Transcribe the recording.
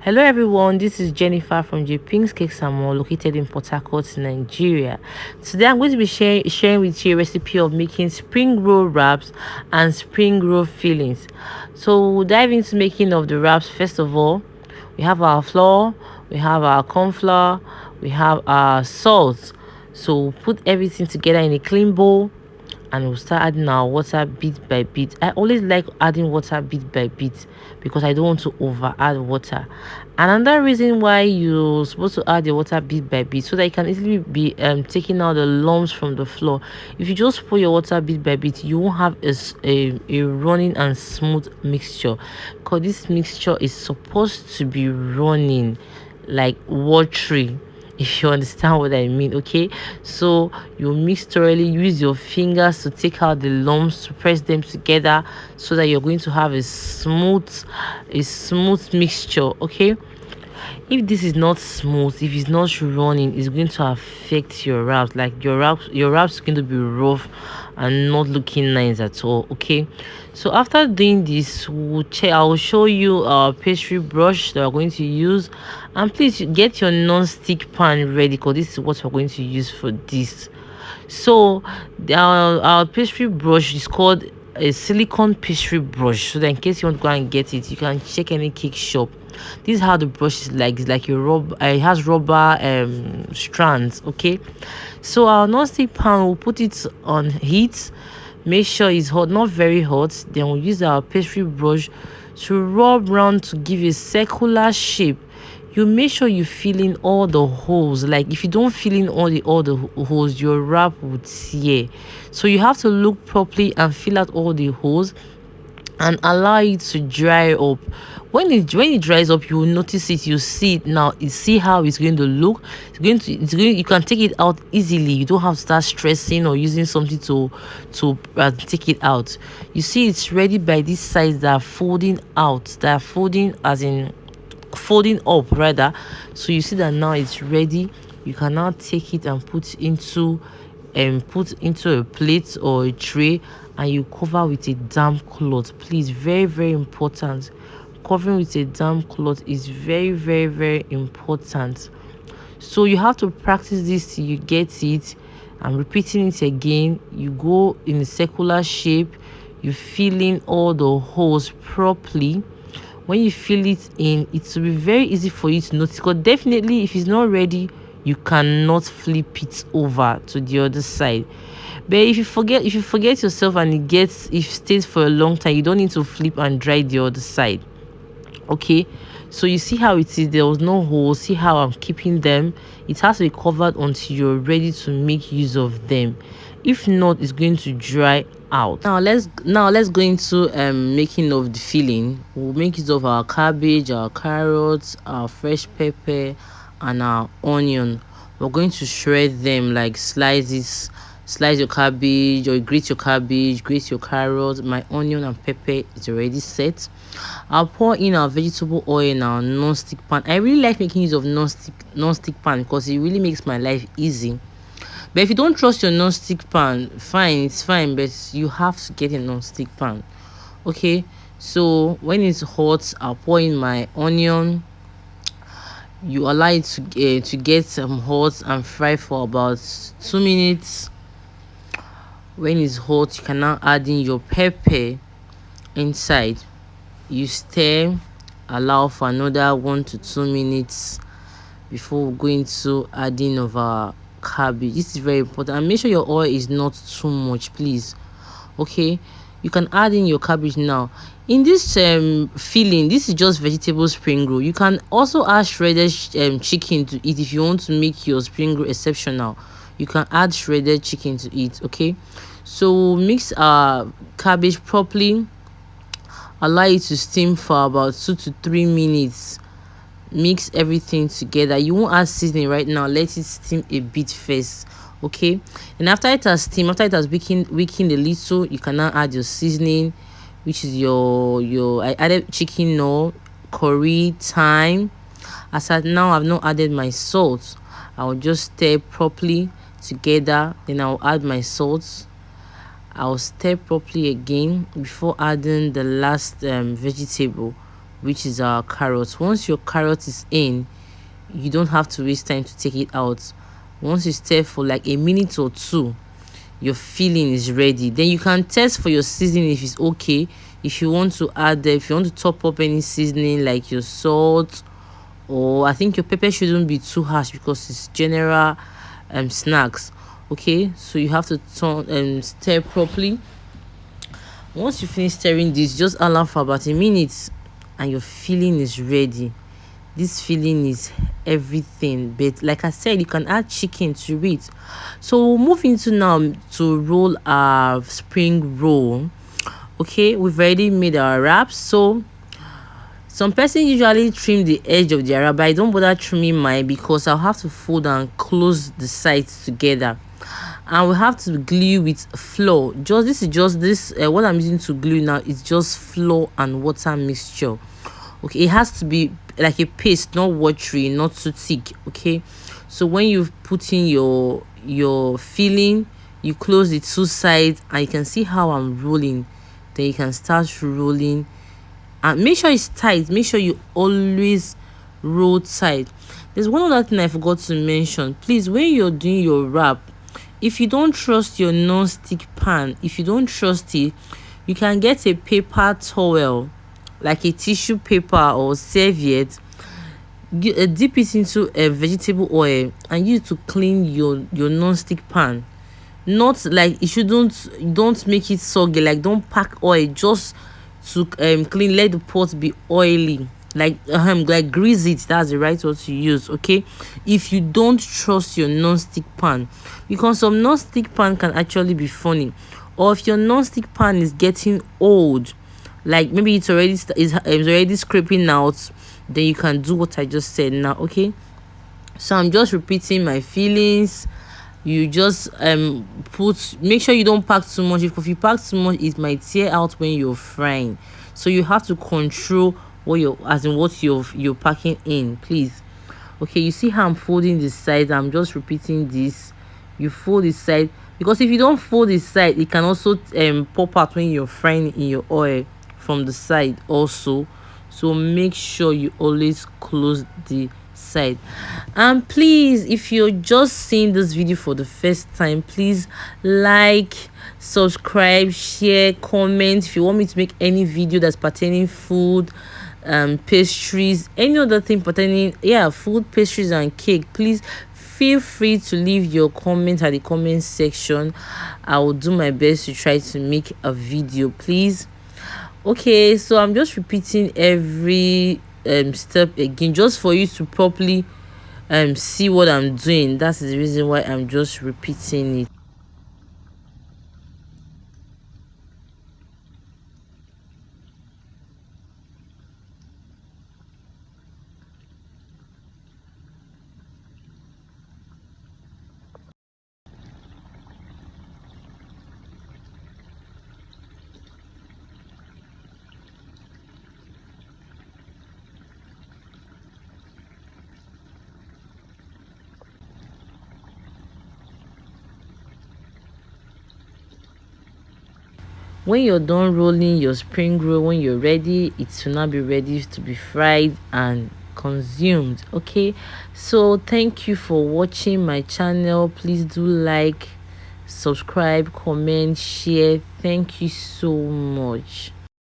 Hello everyone, this is Jennifer from J Pink's Cakes and More, located in Port Harcourt, Nigeria. Today I'm going to be sharing with you a recipe of making spring roll wraps and spring roll fillings. So we'll dive into making of the wraps. First of all, we have our flour, we have our corn flour, we have our salt. So we'll put everything together in a clean bowl and we'll start adding our water bit by bit. I always like adding water bit by bit because I don't want to over add water. Another reason why you're supposed to add the water bit by bit, so that you can easily be taking out the lumps from the flour. If you just pour your water bit by bit, you won't have a running and smooth mixture, because this mixture is supposed to be running like watery, if you understand what I mean. Okay, so you mix thoroughly, use your fingers to take out the lumps, to press them together so that you're going to have a smooth mixture. Okay, if this is not smooth, if it's not running, it's going to affect your wraps. Like your wraps is going to be rough and not looking nice at all. Okay, so after doing this, I will show you our pastry brush that we're going to use. And please get your non-stick pan ready, because this is what we're going to use for this. So our pastry brush is called a silicone pastry brush, so that in case you want to go and get it, you can check any cake shop. This is how the brush is like. It's like a rubber, it has rubber strands. Okay, so our non-stick pan, will put it on heat. Make sure it's hot, not very hot. Then we'll use our pastry brush to rub around to give a circular shape. You make sure you fill in all the holes. Like if you don't fill in all the holes, your wrap would tear. So you have to look properly and fill out all the holes and allow it to dry up. When it dries up, you will notice it. You see it now. You see how it's going to look. You can take it out easily. You don't have to start stressing or using something to take it out. You see it's ready by these sides that are folding out, that are folding, as in folding up rather. So you see that now it's ready. You can now take it and put into a plate or a tray, and you cover with a damp cloth. Please, very very important, covering with a damp cloth is very very very important. So you have to practice this till you get it. I'm repeating it again. You go in a circular shape, you fill in all the holes properly. When you fill it in, it will be very easy for you to notice, because definitely if it's not ready, you cannot flip it over to the other side. But if you forget yourself and it stays for a long time, you don't need to flip and dry the other side. Okay, so you see how it is. There was no hole. See how I'm keeping them. It has to be covered until you're ready to make use of them. If not, it's going to dry out. Now let's go into making of the filling. We'll make use of our cabbage, our carrots, our fresh pepper, and our onion. We're going to shred them like slices. Slice your cabbage, or grate your cabbage, grate your carrots. My onion and pepper is already set. I'll pour in our vegetable oil in our non-stick pan. I really like making use of non-stick pan because it really makes my life easy. But if you don't trust your non-stick pan, fine, it's fine, but you have to get a non-stick pan. Okay, so when it's hot, I'll pour in my onion. You allow it to get hot and fry for about 2 minutes. When it's hot, you can now add in your pepper inside. You stir, allow for another 1 to 2 minutes before we go into adding of our cabbage. This is very important, and make sure your oil is not too much, please. Okay, you can add in your cabbage now. In this filling, this is just vegetable spring roll. You can also add shredded chicken to it. If you want to make your spring roll exceptional, you can add shredded chicken to it. Okay, so mix our cabbage properly, allow it to steam for about 2 to 3 minutes. Mix everything together. You won't add seasoning right now. Let it steam a bit first. Okay, and after it has steamed, after it has weakened a little, you can now add your seasoning, which is your I added chicken Knorr, curry, thyme. As at now, I've not added my salt. I will just stir properly together, then I'll add my salt. I'll stir properly again before adding the last vegetable, which is our carrot. Once your carrot is in, you don't have to waste time to take it out. Once you stir for like a minute or two, your filling is ready. Then you can test for your seasoning if it's okay. If you want to add, if you want to top up any seasoning like your salt, or I think your pepper shouldn't be too harsh because it's general snacks. Okay, so you have to turn and stir properly. Once you finish stirring this, just allow for about a minute and your filling is ready. This filling is everything, but like I said, you can add chicken to it. So we'll move into now to roll our spring roll. Okay, we've already made our wraps. So some person usually trim the edge of their wrap, but I don't bother trimming mine because I'll have to fold and close the sides together. And we have to glue with flour. What I'm using to glue now is just flour and water mixture. Okay, it has to be like a paste, not watery, not too thick. Okay, so when you put in your filling, you close the two sides and you can see how I'm rolling. Then you can start rolling and make sure it's tight. Make sure you always roll tight. There's one other thing I forgot to mention. Please, when you're doing your wrap, if you don't trust your non-stick pan, if you don't trust it, you can get a paper towel, like a tissue paper or serviette, dip it into a vegetable oil and use it to clean your non-stick pan. Not like don't make it soggy, like don't pack oil, just to clean. Let the pot be oily, like grease it. That's the right word to use. Okay, if you don't trust your non-stick pan, because some non-stick pan can actually be funny, or if your non-stick pan is getting old, like maybe it's already scraping out, then you can do what I just said now. Okay, so I'm just repeating my feelings. You just make sure you don't pack too much. If you pack too much, it might tear out when you're frying, so you have to control what you're packing in, please. Okay, you see how I'm folding the side. I'm just repeating this. You fold the side, because if you don't fold the side, it can also pop out when you're frying in your oil from the side also. So make sure you always close the side. And please, if you're just seeing this video for the first time, please like, subscribe, share, comment. If you want me to make any video that's pertaining food, pastries, any other thing pertaining food, pastries and cake, please feel free to leave your comment at the comment section. I will do my best to try to make a video, please. Okay, so I'm just repeating every step again, just for you to properly see what I'm doing. That's the reason why I'm just repeating it. When you're done rolling your spring roll, when you're ready, it will now be ready to be fried and consumed. Okay, so thank you for watching my channel. Please do like, subscribe, comment, share. Thank you so much.